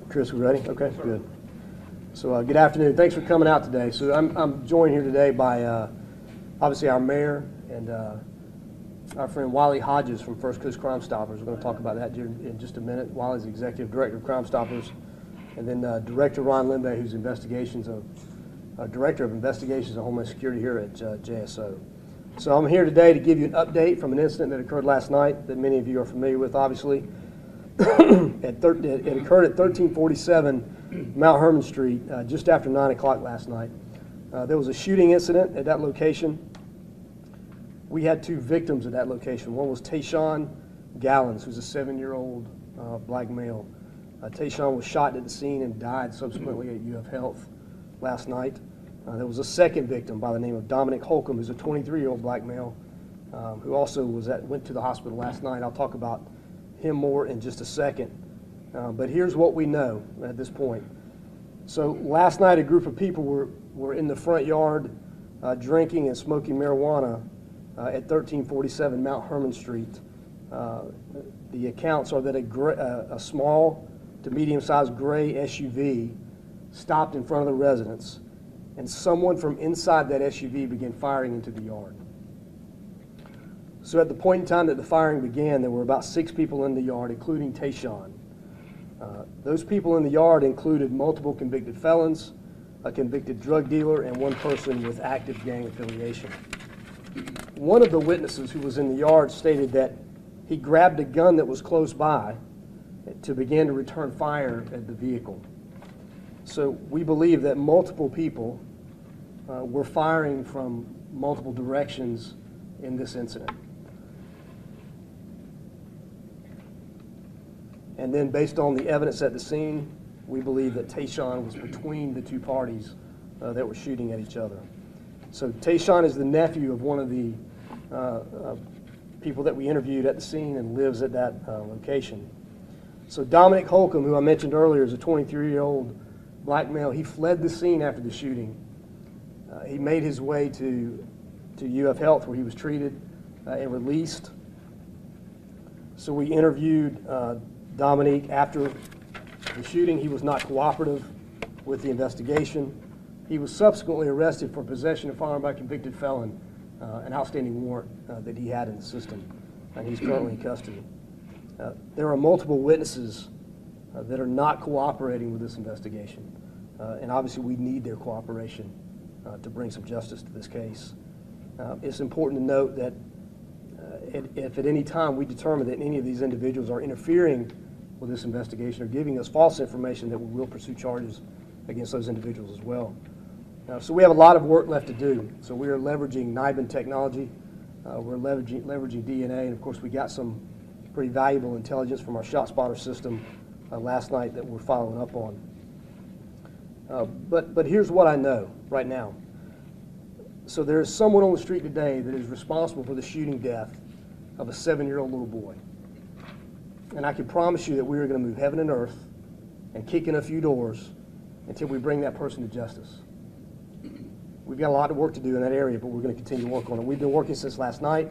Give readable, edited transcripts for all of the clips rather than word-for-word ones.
Chris, we ready? Okay, good. So good afternoon. Thanks for coming out today. So I'm joined here today by obviously our mayor and our friend Wiley Hodges from First Coast Crime Stoppers. We're going to talk about that in just a minute. Wiley's the executive director of Crime Stoppers, and then Director Ron Limbe, who's Director of Investigations and Homeland Security here at JSO. So I'm here today to give you an update from an incident that occurred last night that many of you are familiar with, obviously. It occurred at 1347 Mount Herman Street just after 9 o'clock last night. There was a shooting incident at that location. We had two victims at that location. One was Tayshawn Gallons, who's a 7-year-old black male. Tayshawn was shot at the scene and died subsequently at UF Health last night. There was a second victim by the name of Dominic Holcomb, who's a 23-year-old black male, who also went to the hospital last night. I'll talk about him more in just a second. But here's what we know at this point. So last night, a group of people were in the front yard drinking and smoking marijuana at 1347 Mount Herman Street. The accounts are that a small to medium-sized gray SUV stopped in front of the residence, and someone from inside that SUV began firing into the yard. So at the point in time that the firing began, there were about 6 people in the yard, including Tayshawn. Those people in the yard included multiple convicted felons, a convicted drug dealer, and one person with active gang affiliation. One of the witnesses who was in the yard stated that he grabbed a gun that was close by to begin to return fire at the vehicle. So we believe that multiple people were firing from multiple directions in this incident. And then based on the evidence at the scene, we believe that Tayshawn was between the two parties that were shooting at each other. So Tayshawn is the nephew of one of the people that we interviewed at the scene and lives at that location. So Dominic Holcomb, who I mentioned earlier, is a 23-year-old black male. He fled the scene after the shooting. He made his way to UF Health, where he was treated and released. So we interviewed Dominic after the shooting. He was not cooperative with the investigation. He was subsequently arrested for possession of firearm by a convicted felon, an outstanding warrant that he had in the system, and he's currently in custody. There are multiple witnesses that are not cooperating with this investigation, and obviously we need their cooperation to bring some justice to this case. It's important to note that if at any time we determine that any of these individuals are interfering with this investigation or giving us false information, that we will pursue charges against those individuals as well. So we have a lot of work left to do. So we are leveraging NIBIN technology. We're leveraging DNA, and of course we got some pretty valuable intelligence from our ShotSpotter system last night that we're following up on. But here's what I know right now. So there is someone on the street today that is responsible for the shooting death of a 7-year-old little boy. And I can promise you that we are going to move heaven and earth and kick in a few doors until we bring that person to justice. We've got a lot of work to do in that area, but we're going to continue to work on it. We've been working since last night.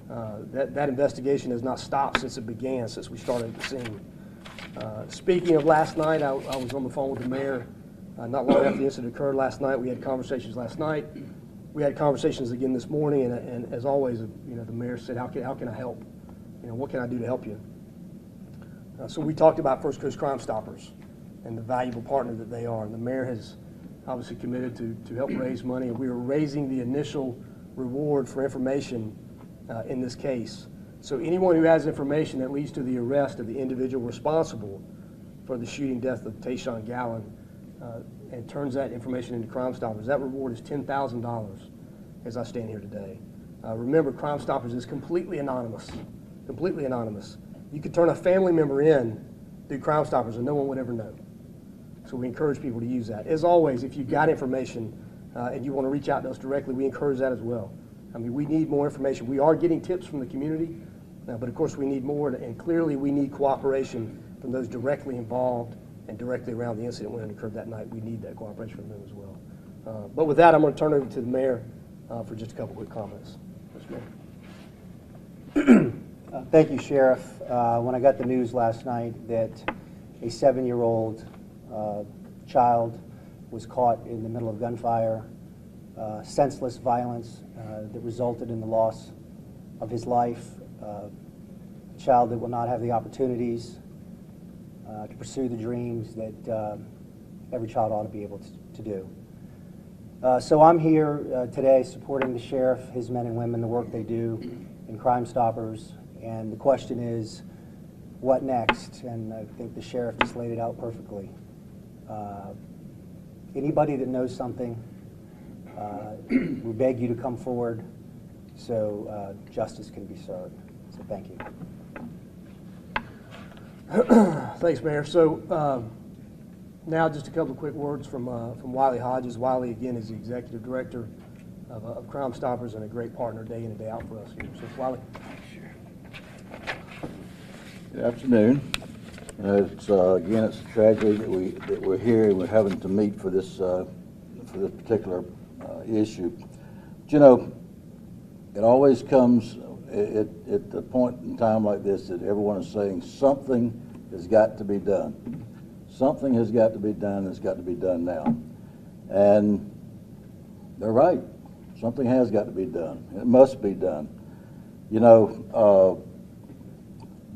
That investigation has not stopped since it began, since we started at the scene. Speaking of last night, I was on the phone with the mayor not long after the incident occurred last night. We had conversations last night. We had conversations again this morning, and as always, the mayor said, how can I help? What can I do to help you? So we talked about First Coast Crime Stoppers and the valuable partner that they are. And the mayor has obviously committed to help raise money, and we are raising the initial reward for information in this case. So anyone who has information that leads to the arrest of the individual responsible for the shooting death of Tayshawn Gallon and turns that information into Crime Stoppers, that reward is $10,000 as I stand here today. Remember, Crime Stoppers is completely anonymous, completely anonymous. You could turn a family member in through Crime Stoppers and no one would ever know. So we encourage people to use that. As always, if you've got information and you want to reach out to us directly, we encourage that as well. I mean, we need more information. We are getting tips from the community, but of course we need more, and clearly we need cooperation from those directly involved and directly around the incident when it occurred that night. We need that cooperation from them as well. But with that, I'm going to turn it over to the mayor for just a couple quick comments. Mr. Mayor. Thank you, Sheriff. When I got the news last night that a 7-year-old child was caught in the middle of gunfire, senseless violence that resulted in the loss of his life, a child that will not have the opportunities to pursue the dreams that every child ought to be able to do. So I'm here today supporting the sheriff, his men and women, the work they do in Crime Stoppers, and the question is, what next? And I think the sheriff just laid it out perfectly. Anybody that knows something, we beg you to come forward so justice can be served. So thank you. Thanks, Mayor. So now just a couple of quick words from Wiley Hodges. Wiley, again, is the Executive Director of Crime Stoppers and a great partner day in and day out for us here. So, Wiley. Good afternoon. It's again, it's a tragedy that we're here and we're having to meet for this particular issue. But, you know, it always comes at a point in time like this that everyone is saying something has got to be done. Something has got to be done. It's got to be done now, and they're right. Something has got to be done. It must be done. You know.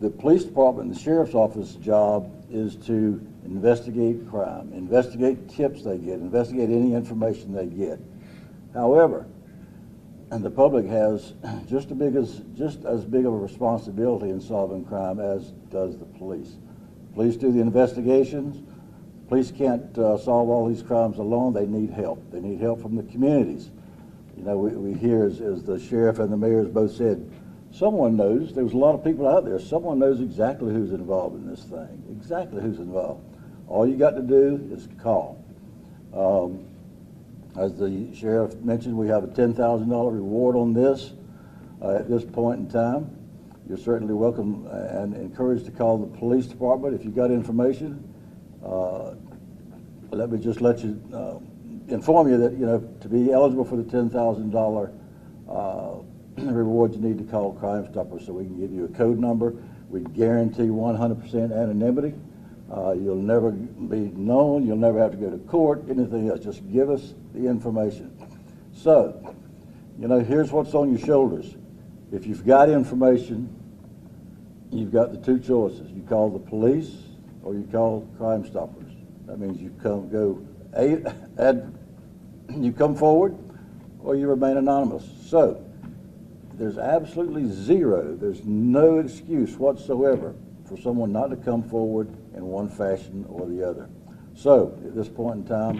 The police department, the sheriff's office job is to investigate crime, investigate tips they get, investigate any information they get. However, and the public has just as big of a responsibility in solving crime as does the police. Police do the investigations. Police can't solve all these crimes alone. They need help. They need help from the communities. You know, we hear, as the sheriff and the mayor both said, someone knows. There's a lot of people out there. Someone knows exactly who's involved in this thing, exactly who's involved. All you got to do is call. As the sheriff mentioned, we have a $10,000 reward on this at this point in time. You're certainly welcome and encouraged to call the police department if you've got information. Let me just let you inform you that, you know, to be eligible for the $10,000 reward, you need to call Crime Stoppers so we can give you a code number. We guarantee 100% anonymity. You'll never be known. You'll never have to go to court, anything else. Just give us the information. So, you know, here's what's on your shoulders. If you've got information, you've got the two choices. You call the police or you call Crime Stoppers. That means you you come forward or you remain anonymous. So, there's absolutely zero, there's no excuse whatsoever for someone not to come forward in one fashion or the other. So, at this point in time,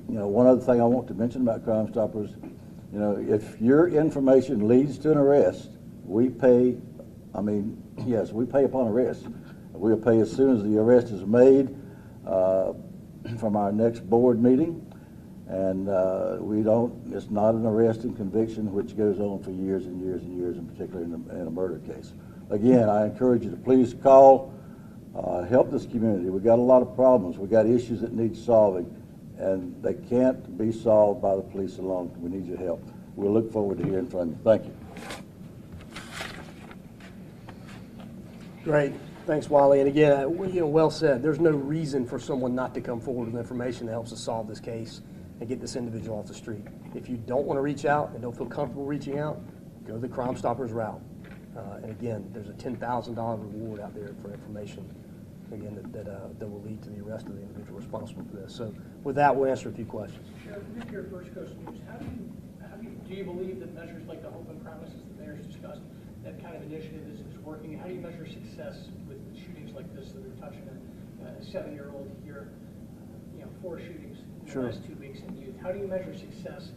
you know, one other thing I want to mention about Crime Stoppers, you know, if your information leads to an arrest, we pay, yes, we pay upon arrest. We'll pay as soon as the arrest is made from our next board meeting. And it's not an arrest and conviction which goes on for years and years and years, in particular in a murder case. Again, I encourage you to please call, help this community. We've got a lot of problems. We've got issues that need solving, and they can't be solved by the police alone. We need your help. We'll look forward to hearing from you. Thank you. Great. Thanks, Wiley. And again, you know, well said. There's no reason for someone not to come forward with information that helps us solve this case and get this individual off the street. If you don't want to reach out and don't feel comfortable reaching out, go the Crime Stoppers route. And again, there's a $10,000 reward out there for information, again, that will lead to the arrest of the individual responsible for this. So with that, we'll answer a few questions. Sheriff, with your first question is, do you believe that measures like the Hope and Promises the mayor's discussed, that kind of initiative is working? How do you measure success with shootings like this that are touching a 7-year-old here? You know, 4 shootings in the last 2 weeks in youth. How do you measure success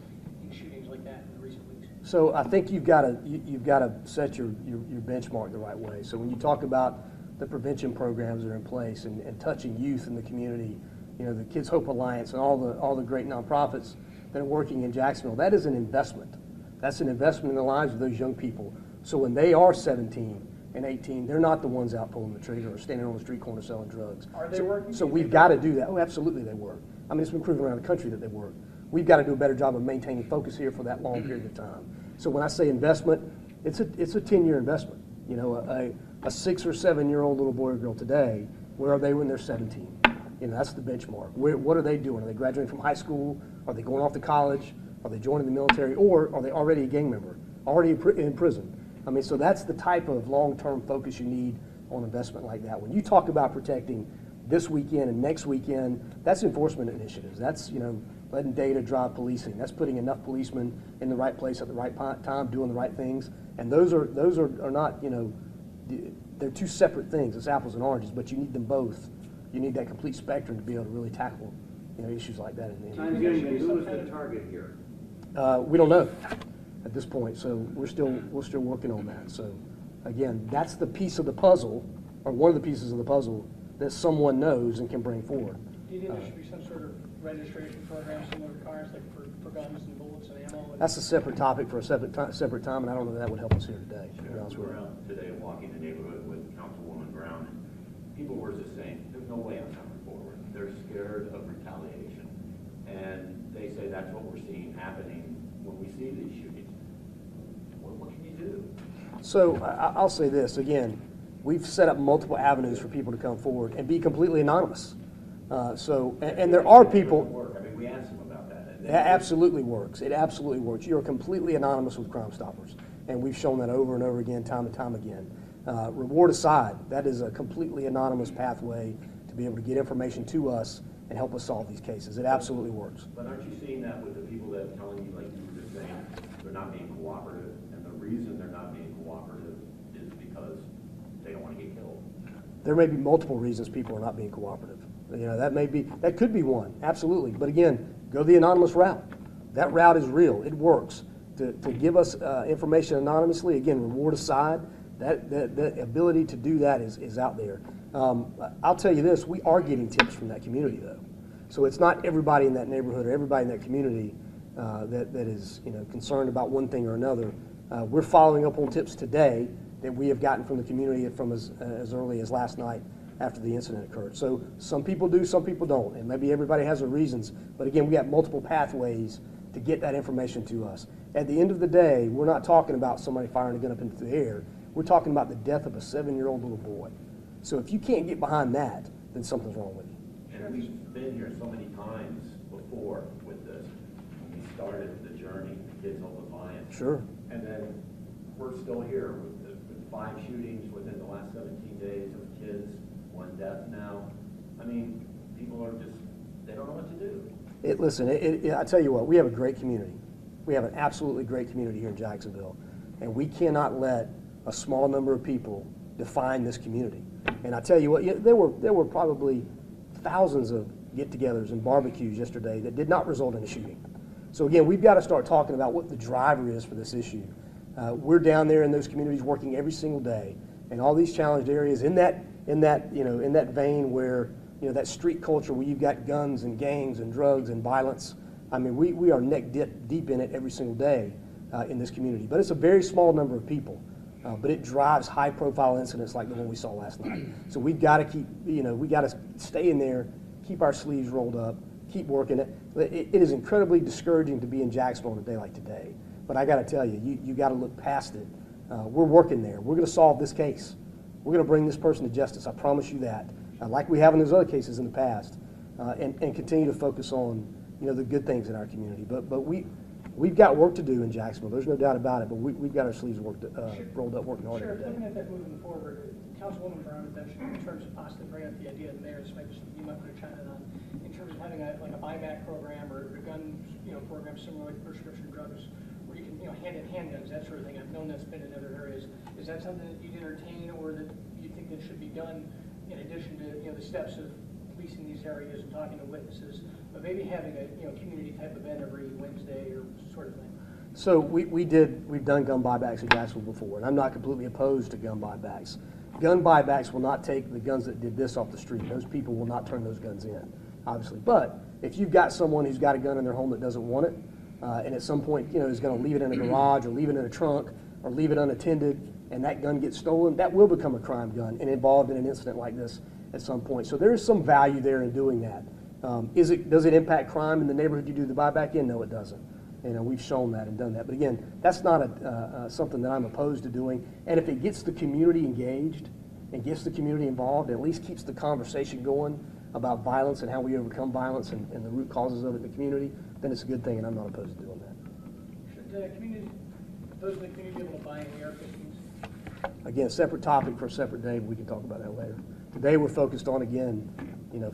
in shootings like that in recent weeks? So I think you've got to set your benchmark the right way. So when you talk about the prevention programs that are in place and touching youth in the community, you know, the Kids Hope Alliance and all the great nonprofits that are working in Jacksonville, that is an investment. That's an investment in the lives of those young people. So when they are 17 and 18, they're not the ones out pulling the trigger or standing on the street corner selling drugs. Are they working? So we've got to do that. Oh, absolutely they work. I mean, it's been proven around the country that they work. We've got to do a better job of maintaining focus here for that long period of time. So when I say investment, it's a 10-year investment. You know, a 6 or 7 year old little boy or girl today, where are they when they're 17? You know, that's the benchmark. What are they doing? Are they graduating from high school? Are they going off to college? Are they joining the military? Or are they already a gang member, already in prison? I mean, so that's the type of long-term focus you need on investment like that. When you talk about protecting this weekend and next weekend, that's enforcement initiatives. That's, you know, letting data drive policing. That's putting enough policemen in the right place at the right time, doing the right things. And those are not, you know, they're two separate things. It's apples and oranges, but you need them both. You need that complete spectrum to be able to really tackle, you know, issues like that. Who is the target here? We don't know at this point, so we're still working on that. So again, that's the piece of the puzzle, or one of the pieces of the puzzle that someone knows and can bring forward. Do you think there should be some sort of registration program similar to cars, like for guns and bullets and ammo? That's a separate topic for a separate time, and I don't know that that would help us here today. To be honest We with were you. out today walking the neighborhood with Councilwoman Brown, and people were just saying, there's no way I'm coming forward. They're scared of retaliation. And they say that's what we're seeing happening when we see these shootings. What can you do? So I'll say this again: we've set up multiple avenues for people to come forward and be completely anonymous. And there are people. I mean, we asked them about that. It absolutely works. It absolutely works. You are completely anonymous with Crime Stoppers, and we've shown that over and over again, time and time again. Reward aside, that is a completely anonymous pathway to be able to get information to us and help us solve these cases. It absolutely works. But aren't you seeing that with the people that are telling you, like you were just saying, they're not being cooperative, and the reason they're not being cooperative is because they don't want to get killed? There may be multiple reasons people are not being cooperative. You know, that could be one, absolutely. But again, go the anonymous route. That route is real. It works. To give us information anonymously, again, reward aside, that ability to do that is out there. I'll tell you this, we are getting tips from that community, though. So it's not everybody in that neighborhood or everybody in that community that is, you know, concerned about one thing or another. We're following up on tips today that we have gotten from the community from as early as last night after the incident occurred. So some people do, some people don't, and maybe everybody has their reasons. But again, we got multiple pathways to get that information to us. At the end of the day, we're not talking about somebody firing a gun up into the air. We're talking about the death of a 7-year-old little boy. So if you can't get behind that, then something's wrong with you. And we've been here so many times before with this. When we started the journey, Kids Home Defiance. Sure. And then we're still here with 5 shootings within the last 17 days of kids, 1 death now. I mean, people are just, they don't know what to do. I tell you what, we have a great community. We have an absolutely great community here in Jacksonville, and we cannot let a small number of people define this community. And I tell you what, there were probably thousands of get-togethers and barbecues yesterday that did not result in a shooting. So again, we've got to start talking about what the driver is for this issue. We're down there in those communities working every single day, and all these challenged areas in that vein where, you know, that street culture where you've got guns and gangs and drugs and violence. I mean, we are neck deep in it every single day in this community. But it's a very small number of people. But it drives high-profile incidents like the one we saw last night. So we've got to keep, you know, we got to stay in there, keep our sleeves rolled up, keep working it. It is incredibly discouraging to be in Jacksonville on a day like today. But I got to tell you, you got to look past it. We're working there. We're going to solve this case. We're going to bring this person to justice. I promise you that. Like we have in those other cases in the past, and continue to focus on, you know, the good things in our community. But we've got work to do in Jacksonville. There's no doubt about it. But we've got our sleeves rolled up, working hard Sure, every day. looking at that moving forward, Councilwoman Brown mentioned in terms of possibly bringing up the idea of the mayor, this might be something you might put a chime in on, in terms of having a buyback program or a gun, you know, program similar like prescription drugs, where you can, you know, hand in handguns, that sort of thing. I've known that's been in other areas. Is that something that you'd entertain, or that you think that should be done in addition to, you know, the steps of policing these areas and talking to witnesses, but maybe having a, you know, community type event every Wednesday or sort of thing? So we've done gun buybacks in Jacksonville before, and I'm not completely opposed to gun buybacks. Gun buybacks will not take the guns that did this off the street. Those people will not turn those guns in, obviously. But if you've got someone who's got a gun in their home that doesn't want it, and at some point, you know, is going to leave it in a garage or leave it in a trunk or leave it unattended, and that gun gets stolen, that will become a crime gun and involved in an incident like this at some point. So there is some value there in doing that. Does it impact crime in the neighborhood you do the buyback in? No, it doesn't. we've shown that and done that. But again, that's not something that I'm opposed to doing. And if it gets the community engaged and gets the community involved, at least keeps the conversation going about violence and how we overcome violence and the root causes of it in the community, then it's a good thing, and I'm not opposed to doing that. Should those in the community be able to buy any air pistols? Again, a separate topic for a separate day, but we can talk about that later. Today we're focused on, again,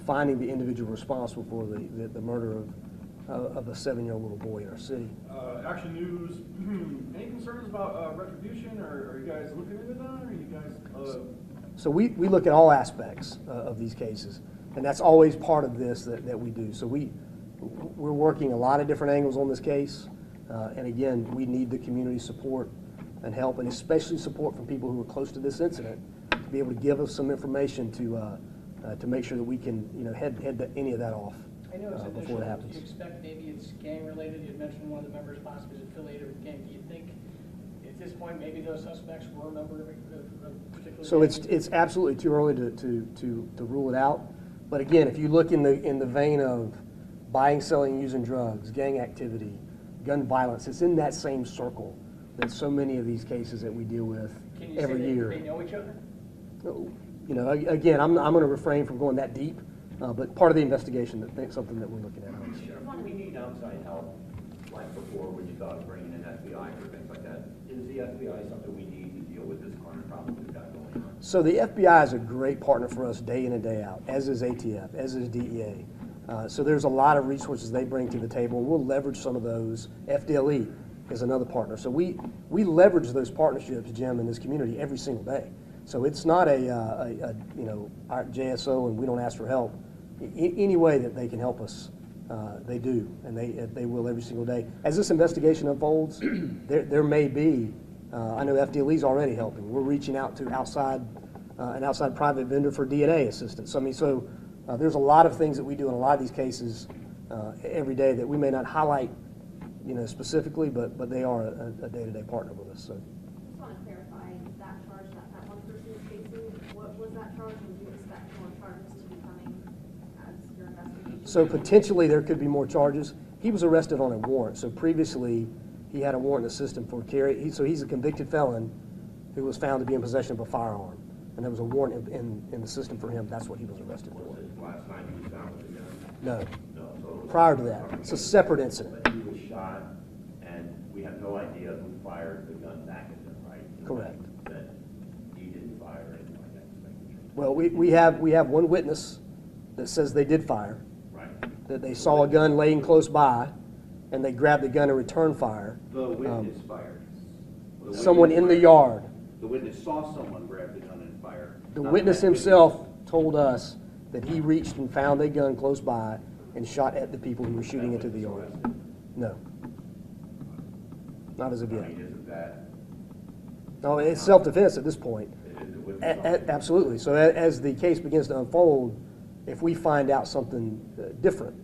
finding the individual responsible for the murder of a 7-year-old little boy in our city. Action News, any concerns about retribution, or are you guys looking into that, or are you guys? So we look at all aspects of these cases, and that's always part of this that we do. So we're working a lot of different angles on this case, and again, we need the community support and help, and especially support from people who are close to this incident to be able to give us some information to make sure that we can head any of that off I know it's before it initial. happens. Do you expect maybe it's gang related? You had mentioned one of the members possibly is affiliated with gang. Do you think at this point maybe those suspects were a member of a particular So gang? it's absolutely too early to rule it out. But again, if you look in the vein of buying, selling, using drugs, gang activity, gun violence, it's in that same circle that so many of these cases that we deal with Can you every say year. they know each other? Again, I'm going to refrain from going that deep, but part of the investigation, that's something that we're looking at. Sheriff, do we need outside help, like before when you thought of bringing in FBI or things like that? Is the FBI something we need to deal with this crime problem we've got going on? So the FBI is a great partner for us day in and day out, as is ATF, as is DEA. So there's a lot of resources they bring to the table, and we'll leverage some of those. FDLE is another partner. So we leverage those partnerships, Jim, in this community every single day. So it's not our JSO and we don't ask for help. Any way that they can help us, they do, and they will every single day. As this investigation unfolds, there may be, I know FDLE is already helping. We're reaching out to an outside private vendor for DNA assistance. I mean, so there's a lot of things that we do in a lot of these cases every day that we may not highlight, specifically, but they are a day-to-day partner with us. So. Just want to clarify that charge that one person is facing. What was that charge, and do you expect more charges to be coming as your investigation? So potentially there could be more charges. He was arrested on a warrant. So previously he had a warrant in the system for carry. So he's a convicted felon who was found to be in possession of a firearm, and there was a warrant in the system for him. That's what he was arrested for. Was it last night he was found with a gun? No, No, so it was prior to that, it's a separate incident. But he was shot, and we have no idea who fired the gun back at him, right? Correct. That he didn't fire or anything like that. Well, we have one witness that says they did fire, Right. that they saw a gun laying close by, and they grabbed the gun and returned fire. The witness fired. The Someone witness in the fired. yard. The witness saw someone grab the gun and fire. The Not witness that himself told us that he reached and found a gun close by and shot at the people who were shooting into the yard. No. Not as of I yet. mean, isn't that, No, it's self-defense at this point. is the witness? Absolutely. So as the case begins to unfold, if we find out something different,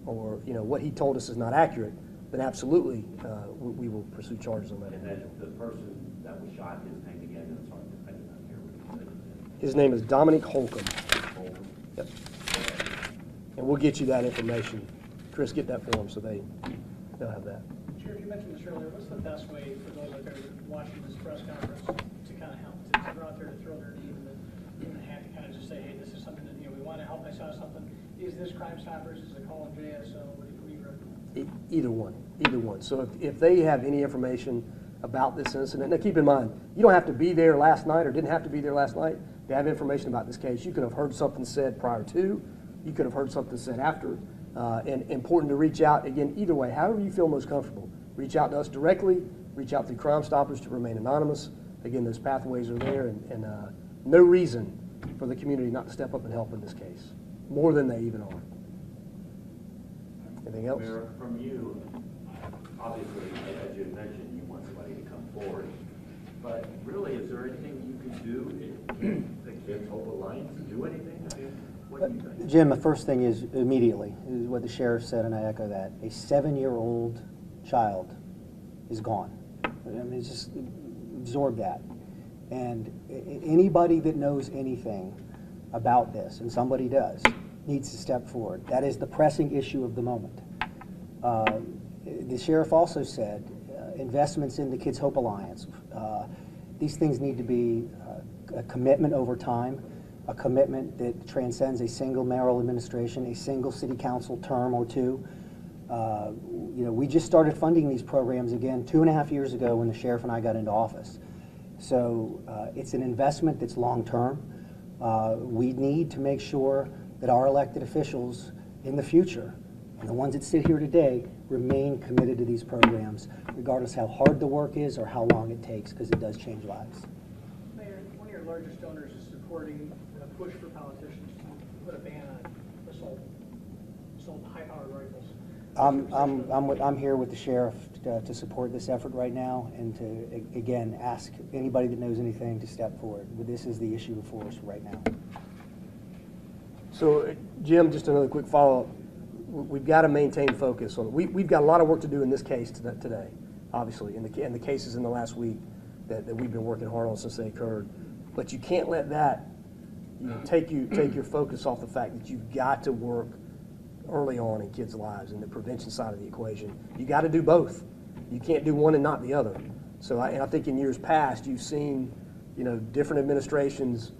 or what he told us is not accurate, then absolutely we will pursue charges on that And then individual. the person that was shot, his name again, I'm sorry, I did not hear what he said. His name is Dominic Holcomb. Holcomb? Yep. And we'll get you that information. Chris, get that for him so they'll have that. Sheriff, you mentioned this earlier. What's the best way for those out there watching this press conference to kind of help, to go out there to throw their name in the hat to kind of just say, hey, this is something that, we want to help. I saw something. Is this Crime Stoppers? Is it calling JSO? What do you recommend? Either one. So if they have any information about this incident, now keep in mind, you don't have to be there last night or didn't have to be there last night to have information about this case. You could have heard something said prior to, you could have heard something said after, and important to reach out, again, either way, however you feel most comfortable. Reach out to us directly, reach out through Crime Stoppers to remain anonymous. Again, those pathways are there, and no reason for the community not to step up and help in this case, more than they even are. Anything else? Mayor, from you, obviously, as you had mentioned, you want somebody to come forward. But really, is there anything you can do? The Kids Hope Alliance do anything? I mean, what do you think? Jim, the first thing is immediately, is what the sheriff said, and I echo that. A 7-year-old child is gone. I mean, just absorb that. And anybody that knows anything about this, and somebody does, needs to step forward. That is the pressing issue of the moment. The sheriff also said investments in the Kids Hope Alliance. These things need to be a commitment over time, a commitment that transcends a single mayoral administration, a single city council term or two. We just started funding these programs again 2.5 years ago when the sheriff and I got into office. So it's an investment that's long-term. We need to make sure that our elected officials in the future, and the ones that sit here today, remain committed to these programs, regardless how hard the work is or how long it takes, because it does change lives. Mayor, one of your largest donors is supporting a push for politicians to put a ban on assault high-powered rifles. I'm here with the sheriff to support this effort right now, and to, again, ask anybody that knows anything to step forward. But this is the issue before us right now. So, Jim, just another quick follow-up. We've got to maintain focus on it. We've got a lot of work to do in this case today, obviously, and the cases in the last week that we've been working hard on since they occurred. But you can't let that take your focus off the fact that you've got to work early on in kids' lives and the prevention side of the equation. You got to do both. You can't do one and not the other. So I think in years past you've seen different administrations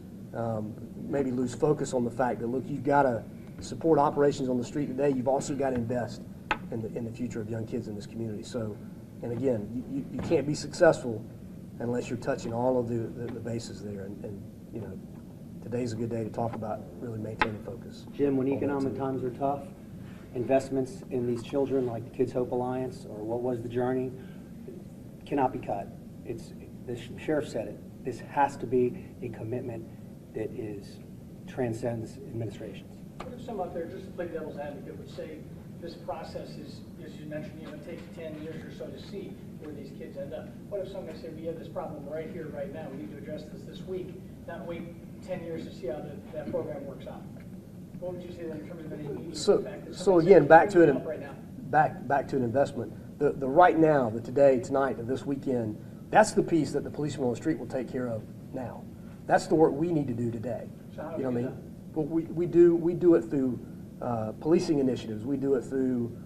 maybe lose focus on the fact that, look, you've got to support operations on the street today. You've also got to invest in the future of young kids in this community. So, and again, you can't be successful unless you're touching all of the bases there. And today's a good day to talk about really maintaining focus. Jim, when economic times are tough, investments in these children, like the Kids Hope Alliance or What Was the Journey, cannot be cut. The sheriff said it. This has to be a commitment that transcends administrations. What if some out there, just to play devil's advocate, would say this process is, as you mentioned, it takes 10 years or so to see where these kids end up? What if somebody said, we have this problem right here, right now, we need to address this week, not wait 10 years to see how that program works out? What would you say in terms of any immediate impact? So again, back to it. Right now? Back to an investment. The right now, the today, tonight, and this weekend, that's the piece that the policeman on the street will take care of now. That's the work we need to do today. So how do you know we what I do mean? Well, we do it through policing initiatives. We do it through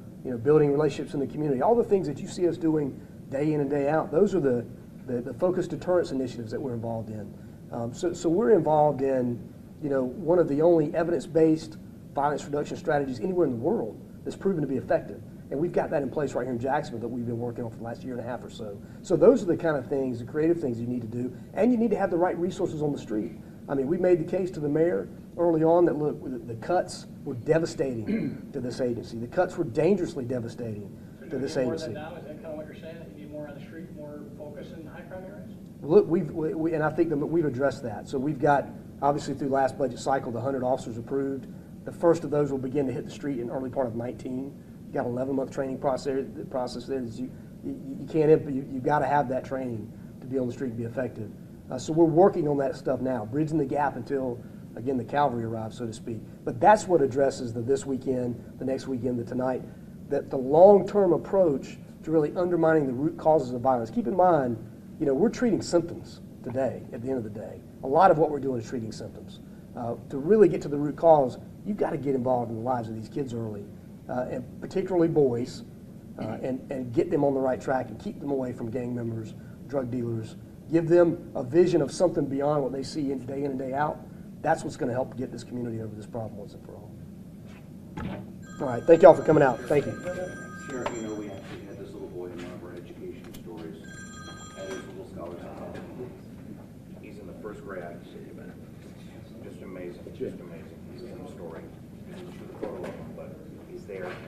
building relationships in the community. All the things that you see us doing day in and day out. Those are the focused deterrence initiatives that we're involved in. So we're involved in one of the only evidence-based violence reduction strategies anywhere in the world that's proven to be effective. And we've got that in place right here in Jacksonville that we've been working on for the last 1.5 years or so. So those are the kind of things, the creative things you need to do, and you need to have the right resources on the street. I mean, we made the case to the mayor early on that, look, the cuts were devastating to this agency. The cuts were dangerously devastating to this agency. Now, is that kind of what you're saying, that you need more on the street, more focus in high crime areas? Look, and I think that we've addressed that. So we've got, obviously through last budget cycle, the 100 officers approved. The first of those will begin to hit the street in early part of 19. You got an 11-month training process there. You can't, you've got to have that training to be on the street and be effective. So we're working on that stuff now, bridging the gap until, again, the cavalry arrives, so to speak. But that's what addresses the this weekend, the next weekend, the tonight, that the long-term approach to really undermining the root causes of violence. Keep in mind, we're treating symptoms today, at the end of the day. A lot of what we're doing is treating symptoms. To really get to the root cause, you've got to get involved in the lives of these kids early, and particularly boys, and get them on the right track and keep them away from gang members, drug dealers. Give them a vision of something beyond what they see day in and day out. That's what's going to help get this community over this problem once and for all. All right, thank y'all for coming out. Thank you. Sheriff, we actually had this little boy in one of our education stories at his little scholarship. He's in the first grade. Just amazing, just amazing. He's in the story. But he's there.